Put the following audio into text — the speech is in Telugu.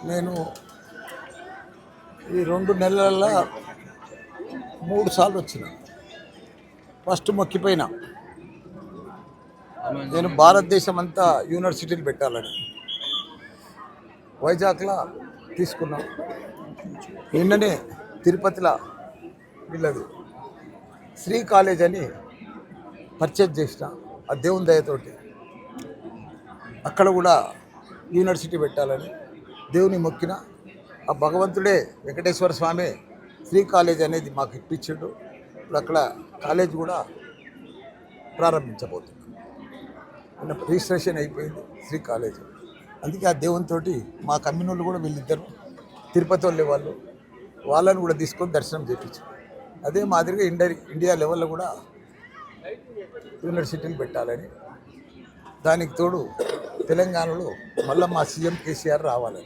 నేను ఈ 2 నెలల్లో 3 సార్లు వచ్చిన. ఫస్ట్ మొక్కిపోయినా నేను భారతదేశం అంతా యూనివర్సిటీలు పెట్టాలని వైజాగ్లో తీసుకున్నాం. నిన్ననే తిరుపతిలో వీళ్ళది శ్రీ కాలేజ్ అని పర్చేజ్ చేసిన ఆ దేవుని దయతోటి. అక్కడ కూడా యూనివర్సిటీ పెట్టాలని దేవుని మొక్కిన. ఆ భగవంతుడే వెంకటేశ్వర స్వామి శ్రీ కాలేజ్ అనేది మాకు ఇప్పించాడు. ఇప్పుడు అక్కడ కాలేజ్ కూడా ప్రారంభించబోతుంది. రిజిస్ట్రేషన్ అయిపోయింది శ్రీ కాలేజ్. అందుకే ఆ దేవునితో మా కమ్యూనిటీలు కూడా వీళ్ళిద్దరు తిరుపతి వాళ్ళని కూడా తీసుకొని దర్శనం చేయించారు. అదే మాదిరిగా ఇండియా లెవెల్లో కూడా యూనివర్సిటీలు పెట్టాలని, దానికి తోడు తెలంగాణలో మళ్ళీ మా సీఎం కేసీఆర్ రావాలని.